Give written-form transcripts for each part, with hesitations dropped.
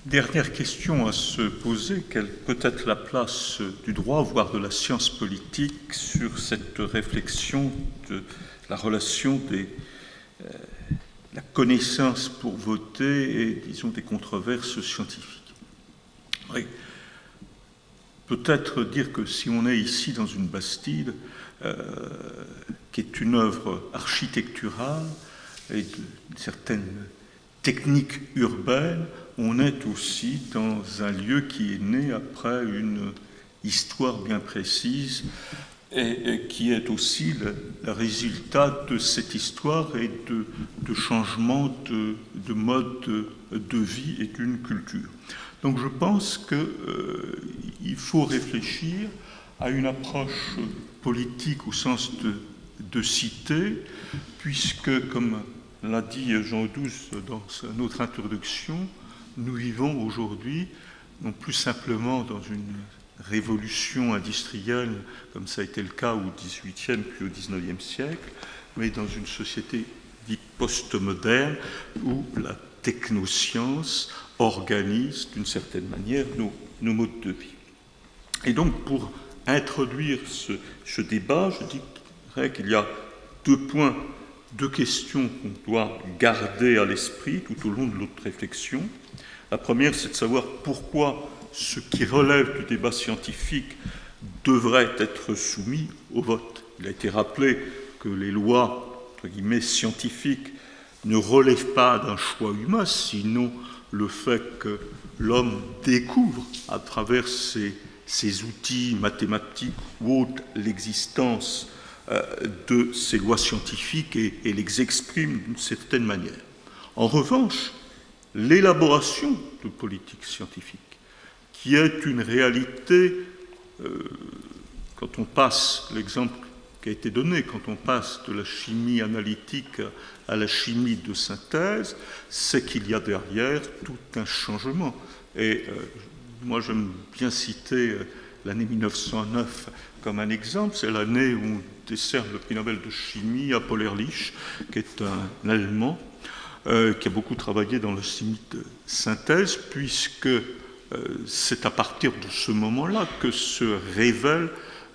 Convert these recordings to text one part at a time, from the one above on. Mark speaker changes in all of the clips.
Speaker 1: Dernière question à se poser, quelle peut être la place du droit, voire de la science politique, sur cette réflexion de la relation de la connaissance pour voter et, disons, des controverses scientifiques. Oui. Peut-être dire que si on est ici dans une Bastide, qui est une œuvre architecturale et d'une certaine technique urbaine, on est aussi dans un lieu qui est né après une histoire bien précise et qui est aussi le résultat de cette histoire et de changements de mode de vie et d'une culture. Donc je pense qu'il faut réfléchir à une approche politique au sens de cité, puisque, comme l'a dit Jean Douce dans notre introduction, nous vivons aujourd'hui non plus simplement dans une révolution industrielle, comme ça a été le cas au XVIIIe puis au XIXe siècle, mais dans une société dite post-moderne où la technoscience organise d'une certaine manière nos modes de vie. Et donc, pour introduire ce débat, je dirais qu'il y a deux questions qu'on doit garder à l'esprit tout au long de notre réflexion. La première, c'est de savoir pourquoi ce qui relève du débat scientifique devrait être soumis au vote. Il a été rappelé que les lois, entre guillemets, scientifiques ne relèvent pas d'un choix humain, sinon le fait que l'homme découvre à travers ces outils mathématiques ou autres l'existence de ces lois scientifiques et les exprime d'une certaine manière. En revanche, l'élaboration de politiques scientifiques, qui est une réalité, quand on passe, l'exemple qui a été donné, quand on passe de la chimie analytique à la chimie de synthèse, c'est qu'il y a derrière tout un changement. Et moi, j'aime bien citer l'année 1909 comme un exemple. C'est l'année où on décerne le prix Nobel de chimie à Paul Ehrlich, qui est un Allemand, qui a beaucoup travaillé dans la chimie de synthèse, puisque c'est à partir de ce moment-là que se révèle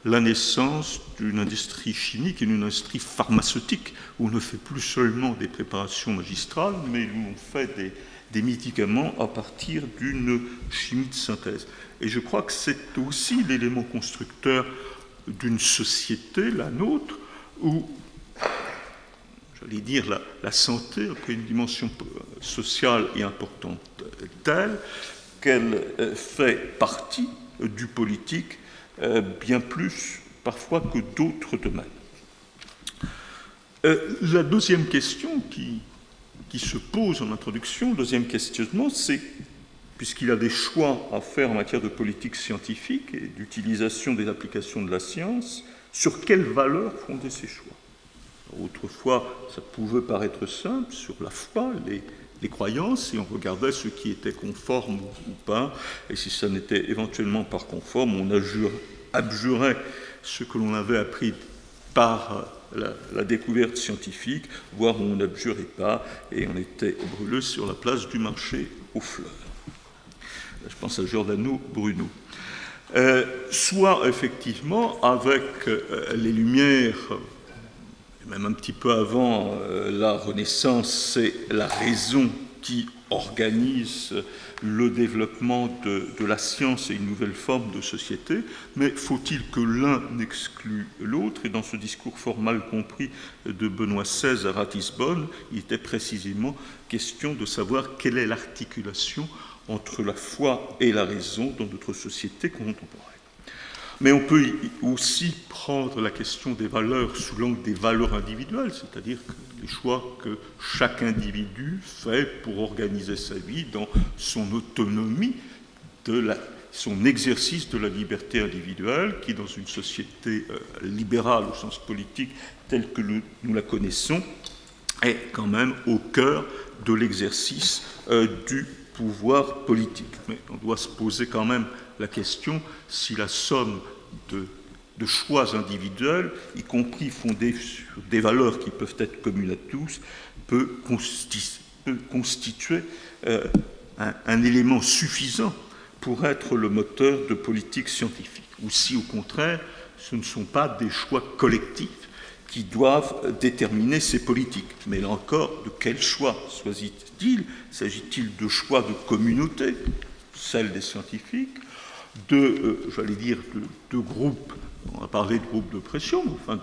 Speaker 1: la naissance d'une industrie chimique et d'une industrie pharmaceutique, où on ne fait plus seulement des préparations magistrales, mais où on fait des médicaments à partir d'une chimie de synthèse. Et je crois que c'est aussi l'élément constructeur d'une société, la nôtre, où j'allais dire, la santé a une dimension sociale et importante telle qu'elle fait partie du politique bien plus parfois que d'autres domaines. La deuxième question qui se pose en introduction, le deuxième questionnement, c'est, puisqu'il y a des choix à faire en matière de politique scientifique et d'utilisation des applications de la science, sur quelles valeurs fonder ces choix ? Autrefois, ça pouvait paraître simple, sur la foi, les croyances, et on regardait ce qui était conforme ou pas, et si ça n'était éventuellement pas conforme, on abjurait ce que l'on avait appris par la découverte scientifique, voire on n'abjurait pas, et on était brûlé sur la place du marché aux fleurs. Je pense à Giordano Bruno. Soit effectivement avec les Lumières, même un petit peu avant la Renaissance, c'est la raison qui organise le développement de la science et une nouvelle forme de société, mais faut-il que l'un n'exclue l'autre ? Et dans ce discours fort mal compris de Benoît XVI à Ratisbonne, il était précisément question de savoir quelle est l'articulation entre la foi et la raison dans notre société contemporaine. Mais on peut aussi prendre la question des valeurs sous l'angle des valeurs individuelles, c'est-à-dire que les choix que chaque individu fait pour organiser sa vie dans son autonomie, son exercice de la liberté individuelle, qui dans une société libérale au sens politique telle que nous la connaissons, est quand même au cœur de l'exercice du pouvoir politique. Mais on doit se poser quand même la question si la somme de choix individuels, y compris fondés sur des valeurs qui peuvent être communes à tous, peut constituer un élément suffisant pour être le moteur de politique scientifique, ou si au contraire, ce ne sont pas des choix collectifs qui doivent déterminer ces politiques. Mais là encore, de quel choix choisit-il? S'agit-il de choix de communauté, celle des scientifiques, j'allais dire, de groupes, on va parler de groupes de pression, enfin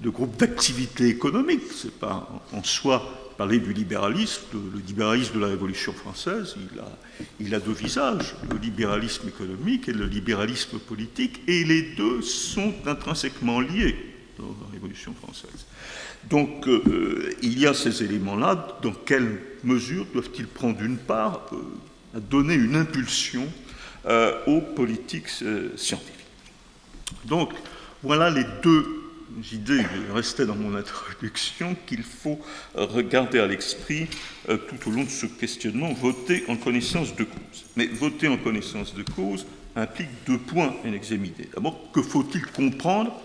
Speaker 1: de groupes d'activité économique, c'est pas en soi parler du libéralisme. Le libéralisme de la Révolution française, il a deux visages, le libéralisme économique et le libéralisme politique, et les deux sont intrinsèquement liés dans la Révolution française. Donc, il y a ces éléments-là. Dans quelle mesure doivent-ils prendre une part à donner une impulsion aux politiques scientifiques? Donc, voilà les deux idées qui restaient dans mon introduction qu'il faut regarder à l'esprit tout au long de ce questionnement, voter en connaissance de cause. Mais voter en connaissance de cause implique deux points inexaminés. D'abord, que faut-il comprendre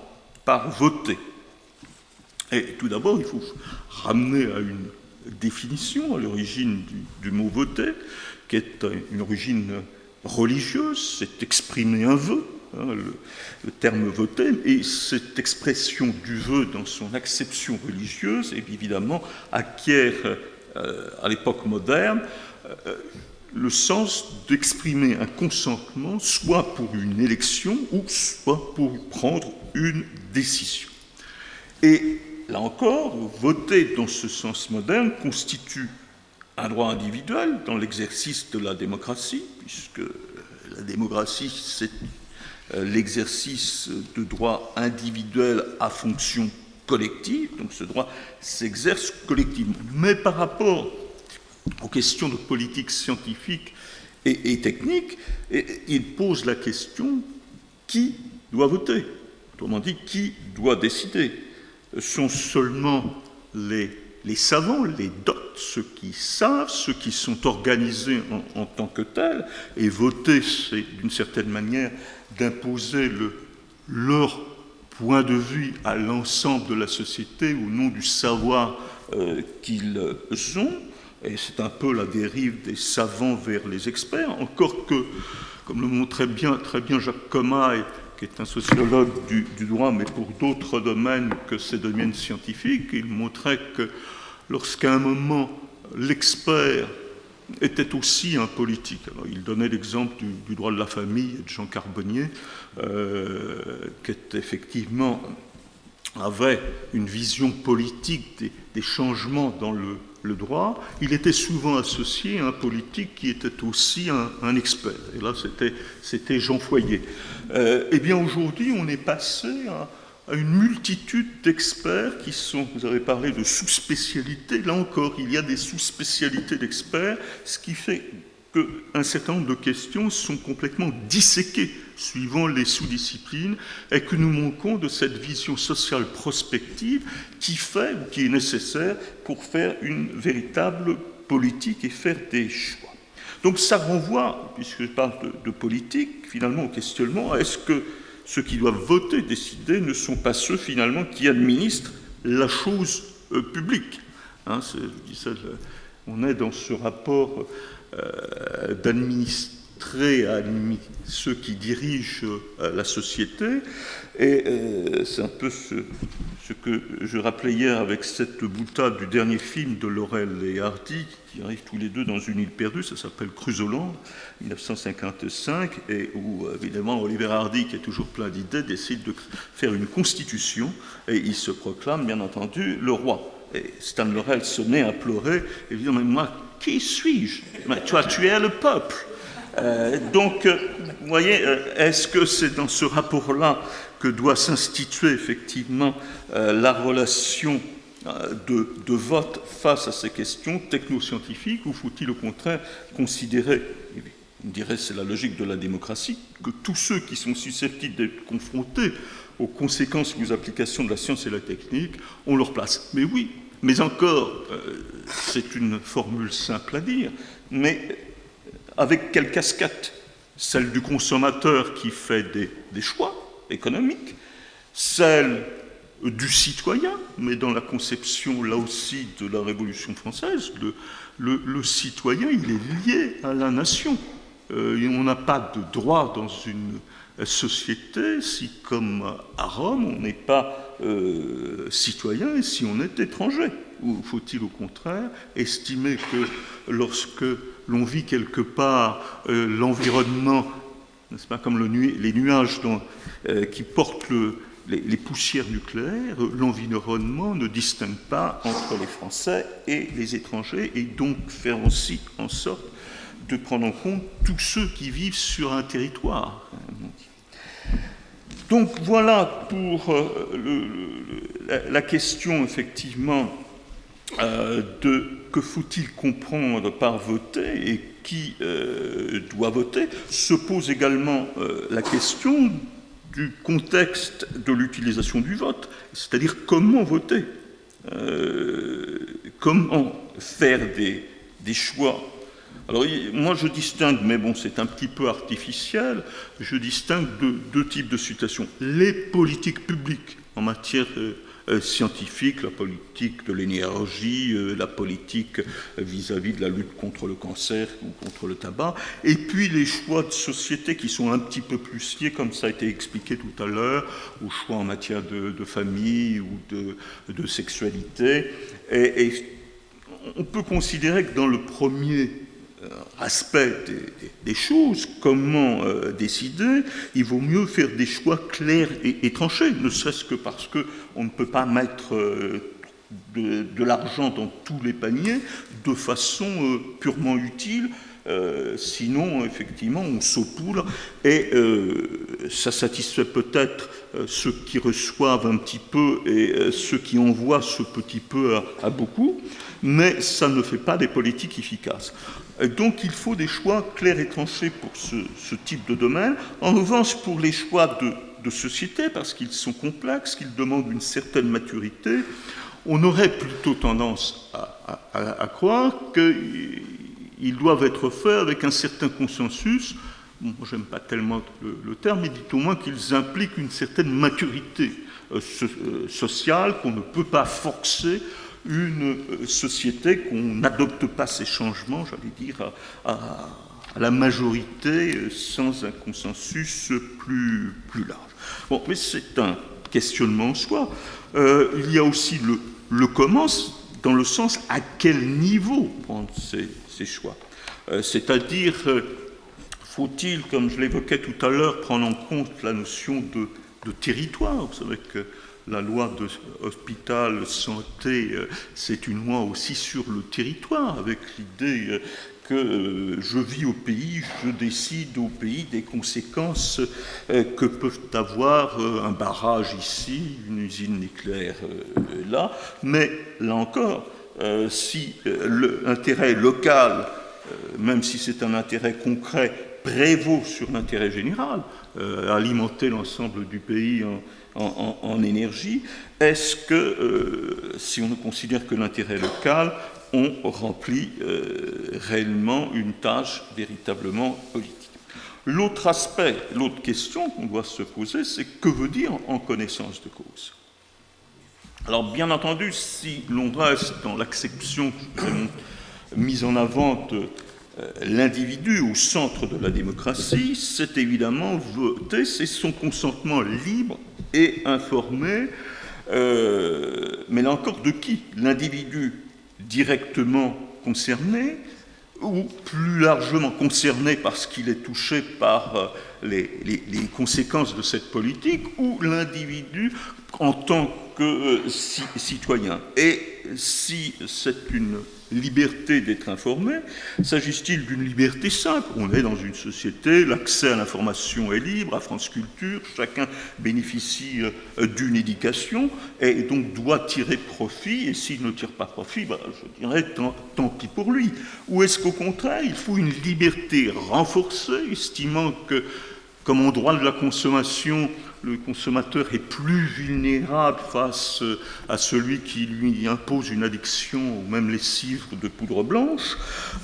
Speaker 1: par voter? Et tout d'abord, il faut ramener à une définition, à l'origine du mot voter, qui est une origine religieuse, c'est exprimer un vœu, hein, le terme voter, et cette expression du vœu dans son acception religieuse, évidemment, acquiert à l'époque moderne le sens d'exprimer un consentement, soit pour une élection, ou soit pour prendre une décision. Et là encore, voter dans ce sens moderne constitue un droit individuel dans l'exercice de la démocratie, puisque la démocratie, c'est l'exercice de droits individuels à fonction collective, donc ce droit s'exerce collectivement. Mais par rapport aux questions de politique scientifique et technique, il pose la question qui doit voter? Autrement dit, qui doit décider? Sont seulement les savants, les dots, ceux qui savent, ceux qui sont organisés en tant que tels, et voter, c'est d'une certaine manière d'imposer leur point de vue à l'ensemble de la société au nom du savoir qu'ils ont, et c'est un peu la dérive des savants vers les experts, encore que, comme le montrait très bien Jacques Comaille, qui est un sociologue du droit, mais pour d'autres domaines que ces domaines scientifiques, il montrait que lorsqu'à un moment l'expert était aussi un politique. Alors, il donnait l'exemple du droit de la famille de Jean Carbonnier, qui effectivement avait une vision politique des changements dans le droit. Il était souvent associé à un politique qui était aussi un expert. Et là, c'était Jean Foyer. Eh bien, aujourd'hui, on est passé à une multitude d'experts qui sont, vous avez parlé de sous-spécialités, là encore, il y a des sous-spécialités d'experts, ce qui fait qu'un certain nombre de questions sont complètement disséquées suivant les sous-disciplines et que nous manquons de cette vision sociale prospective qui est nécessaire pour faire une véritable politique et faire des choix. Donc ça renvoie, puisque je parle de politique, finalement au questionnement, est-ce que ceux qui doivent voter, décider, ne sont pas ceux, finalement, qui administrent la chose publique, hein, on est dans ce rapport d'administrer à ceux qui dirigent la société, et c'est un peu ce que je rappelais hier avec cette boutade du dernier film de Laurel et Hardy, qui arrivent tous les deux dans une île perdue, ça s'appelle Crusoland, 1955, et où, évidemment, Oliver Hardy, qui est toujours plein d'idées, décide de faire une constitution, et il se proclame, bien entendu, le roi. Et Stan Laurel se met à pleurer, et dit, mais moi, qui suis-je? Tu as tué le peuple. Donc, vous voyez, est-ce que c'est dans ce rapport-là que doit s'instituer effectivement la relation de vote face à ces questions technoscientifiques, ou faut-il au contraire considérer, on dirait c'est la logique de la démocratie, que tous ceux qui sont susceptibles d'être confrontés aux conséquences ou aux applications de la science et la technique ont leur place? Mais oui, mais encore, c'est une formule simple à dire, mais avec quelle casquette? Celle du consommateur qui fait des choix économiques, celle du citoyen, mais dans la conception, là aussi, de la Révolution française, le citoyen, il est lié à la nation. On n'a pas de droit dans une société si, comme à Rome, on n'est pas citoyen et si on est étranger. Ou faut-il au contraire estimer que lorsque l'on vit quelque part l'environnement, n'est-ce pas, comme les nuages qui portent les poussières nucléaires, l'environnement ne distingue pas entre les Français et les étrangers, et donc faire aussi en sorte de prendre en compte tous ceux qui vivent sur un territoire. Donc voilà pour la question, effectivement, de que faut-il comprendre par voter et qui doit voter. Se pose également la question du contexte de l'utilisation du vote, c'est-à-dire comment voter, comment faire des choix. Alors, moi, je distingue, mais bon, c'est un petit peu artificiel, je distingue deux types de situations. Les politiques publiques en matière scientifique, la politique de l'énergie, la politique vis-à-vis de la lutte contre le cancer ou contre le tabac, et puis les choix de société qui sont un petit peu plus liés, comme ça a été expliqué tout à l'heure, aux choix en matière de famille ou de sexualité. Et on peut considérer que dans le premier aspect des choses, comment décider, il vaut mieux faire des choix clairs et tranchés, ne serait-ce que parce qu'on ne peut pas mettre de l'argent dans tous les paniers de façon purement utile, sinon, effectivement, on saupoudre et ça satisfait peut-être ceux qui reçoivent un petit peu et ceux qui envoient ce petit peu à beaucoup, mais ça ne fait pas des politiques efficaces. Donc il faut des choix clairs et tranchés pour ce type de domaine. En revanche, pour les choix de société, parce qu'ils sont complexes, qu'ils demandent une certaine maturité, on aurait plutôt tendance à croire qu'ils doivent être faits avec un certain consensus. Bon, j'aime pas tellement le terme, mais dites au moins qu'ils impliquent une certaine maturité sociale, qu'on ne peut pas forcer une société, qu'on n'adopte pas ces changements, j'allais dire, à la majorité sans un consensus plus large. Bon, mais c'est un questionnement en soi. Il y a aussi le comment, dans le sens à quel niveau prendre ces choix. C'est-à-dire, faut-il, comme je l'évoquais tout à l'heure, prendre en compte la notion de territoire. Vous savez que la loi de hôpital santé, c'est une loi aussi sur le territoire, avec l'idée que je vis au pays, je décide au pays des conséquences que peuvent avoir un barrage ici, une usine nucléaire là. Mais là encore, si l'intérêt local, même si c'est un intérêt concret, prévaut sur l'intérêt général, alimenter l'ensemble du pays en énergie, est-ce que, si on ne considère que l'intérêt local, on remplit réellement une tâche véritablement politique? L'autre aspect, l'autre question qu'on doit se poser, c'est que veut dire en connaissance de cause? Alors, bien entendu, si l'on reste dans l'acception mise en avant de l'individu au centre de la démocratie, c'est évidemment voter, c'est son consentement libre et informé, mais là encore de qui? L'individu directement concerné, ou plus largement concerné parce qu'il est touché par les conséquences de cette politique, ou l'individu en tant que citoyen. Et si c'est une liberté d'être informé, s'agit-il d'une liberté simple? On est dans une société, l'accès à l'information est libre, à France Culture, chacun bénéficie d'une éducation et donc doit tirer profit, et s'il ne tire pas profit, je dirais tant pis pour lui. Ou est-ce qu'au contraire, il faut une liberté renforcée, estimant que, comme en droit de la consommation, le consommateur est plus vulnérable face à celui qui lui impose une addiction aux mêmes lessives de poudre blanche,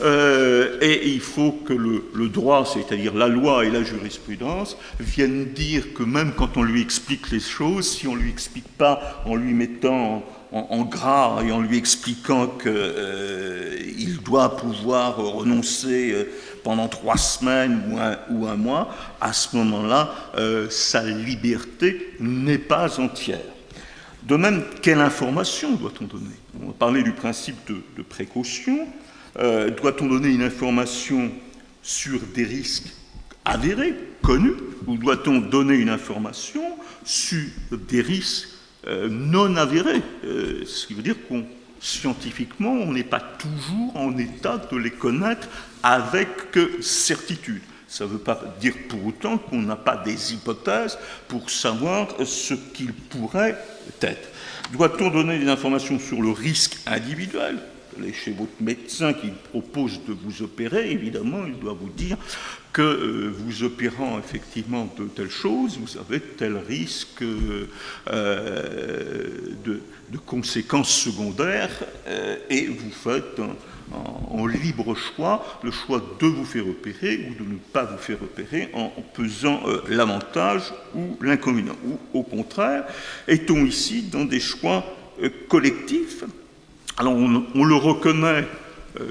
Speaker 1: et il faut que le droit, c'est-à-dire la loi et la jurisprudence, viennent dire que même quand on lui explique les choses, si on ne lui explique pas en lui mettant en gras et en lui expliquant qu'il doit pouvoir renoncer pendant 3 semaines ou un mois, à ce moment-là, sa liberté n'est pas entière. De même, quelle information doit-on donner? On va parler du principe de précaution. Doit-on donner une information sur des risques avérés, connus, ou doit-on donner une information sur des risques non avérés, ce qui veut dire qu'on scientifiquement, on n'est pas toujours en état de les connaître avec certitude. Ça ne veut pas dire pour autant qu'on n'a pas des hypothèses pour savoir ce qu'il pourrait être. Doit-on donner des informations sur le risque individuel? Allez chez votre médecin qui propose de vous opérer, évidemment, il doit vous dire que vous opérant effectivement de telle chose, vous avez tel risque de conséquences secondaires, et vous faites en libre choix le choix de vous faire opérer ou de ne pas vous faire opérer en pesant l'avantage ou l'inconvénient. Ou au contraire, est-on ici dans des choix collectifs? Alors on le reconnaît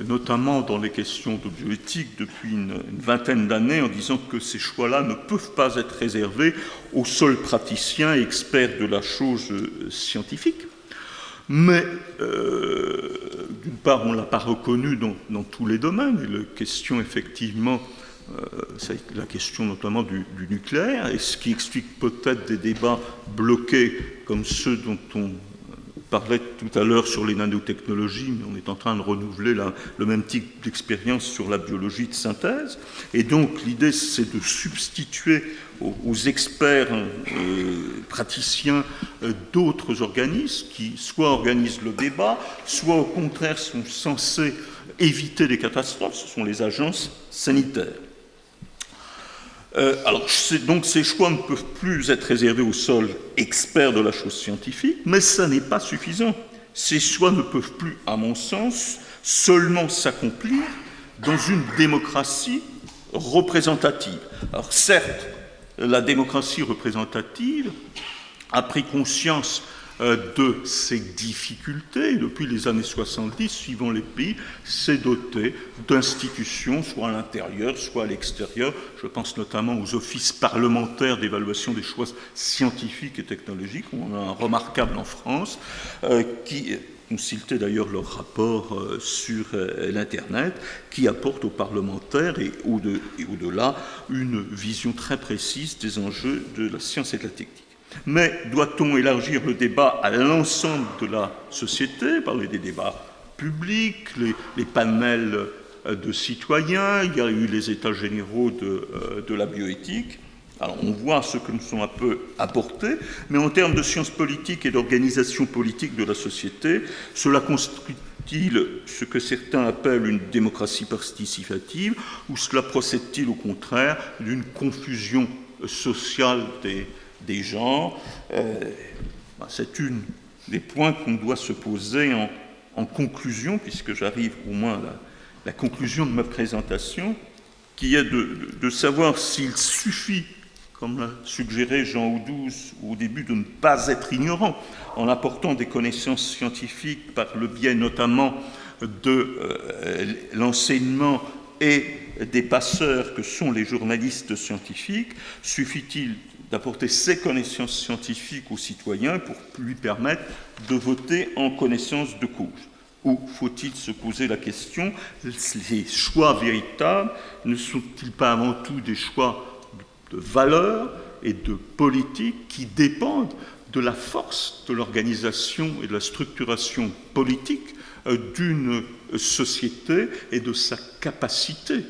Speaker 1: notamment dans les questions de bioéthique depuis une vingtaine d'années, en disant que ces choix-là ne peuvent pas être réservés aux seuls praticiens et experts de la chose scientifique. Mais, d'une part, on ne l'a pas reconnu dans tous les domaines, et la question, effectivement, c'est la question notamment du nucléaire, et ce qui explique peut-être des débats bloqués comme ceux dont on parlait tout à l'heure sur les nanotechnologies, mais on est en train de renouveler le même type d'expérience sur la biologie de synthèse. Et donc l'idée, c'est de substituer aux experts praticiens d'autres organismes qui soit organisent le débat, soit au contraire sont censés éviter les catastrophes. Ce sont les agences sanitaires. Alors, donc ces choix ne peuvent plus être réservés aux seuls experts de la chose scientifique, mais ça n'est pas suffisant. Ces choix ne peuvent plus, à mon sens, seulement s'accomplir dans une démocratie représentative. Alors certes, la démocratie représentative a pris conscience de ces difficultés. Depuis les années 70, suivant les pays, s'est dotée d'institutions, soit à l'intérieur, soit à l'extérieur. Je pense notamment aux offices parlementaires d'évaluation des choix scientifiques et technologiques. On a un remarquable en France, qui consultait d'ailleurs leur rapport sur l'Internet, qui apporte aux parlementaires et au-delà une vision très précise des enjeux de la science et de la technique. Mais doit-on élargir le débat à l'ensemble de la société, parler des débats publics, les panels de citoyens? Il y a eu les états généraux de la bioéthique. Alors on voit ce que nous sommes un peu apportés, mais en termes de sciences politiques et d'organisation politique de la société, cela constitue-t-il ce que certains appellent une démocratie participative, ou cela procède-t-il au contraire d'une confusion sociale des genres? C'est une des points qu'on doit se poser en conclusion, puisque j'arrive au moins à la conclusion de ma présentation, qui est de savoir s'il suffit, comme l'a suggéré Jean Audouze au début, de ne pas être ignorant en apportant des connaissances scientifiques par le biais notamment de l'enseignement et des passeurs que sont les journalistes scientifiques. Suffit-il d'apporter ces connaissances scientifiques aux citoyens pour lui permettre de voter en connaissance de cause? Ou faut-il se poser la question, les choix véritables ne sont-ils pas avant tout des choix de valeurs et de politique qui dépendent de la force de l'organisation et de la structuration politique d'une société et de sa capacité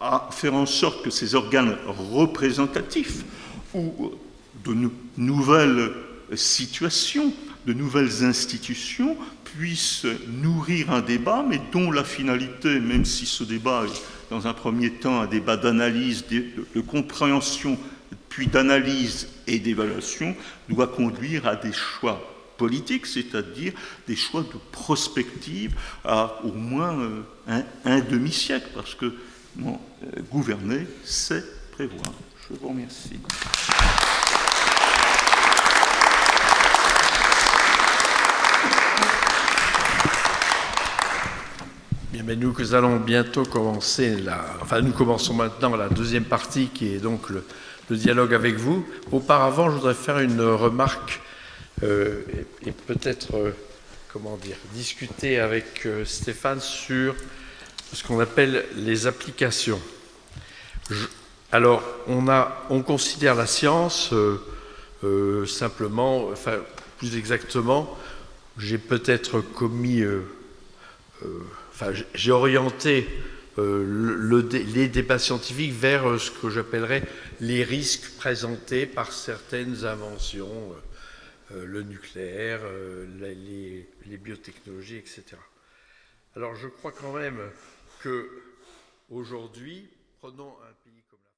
Speaker 1: à faire en sorte que ces organes représentatifs ou de nouvelles situations, de nouvelles institutions puissent nourrir un débat, mais dont la finalité, même si ce débat est dans un premier temps un débat d'analyse, de compréhension puis d'analyse et d'évaluation, doit conduire à des choix politiques, c'est-à-dire des choix de prospective à au moins un demi-siècle, parce que gouverner, c'est prévoir. Je vous remercie.
Speaker 2: Bien, mais nous allons bientôt commencer nous commençons maintenant la deuxième partie qui est donc le dialogue avec vous. Auparavant, je voudrais faire une remarque et peut-être, discuter avec Stéphane sur ce qu'on appelle les applications. Alors, on considère la science simplement, plus exactement, j'ai peut-être commis... j'ai orienté les débats scientifiques vers ce que j'appellerais les risques présentés par certaines inventions, le nucléaire, les biotechnologies, etc. Alors je crois quand même que aujourd'hui, prenons un pays comme la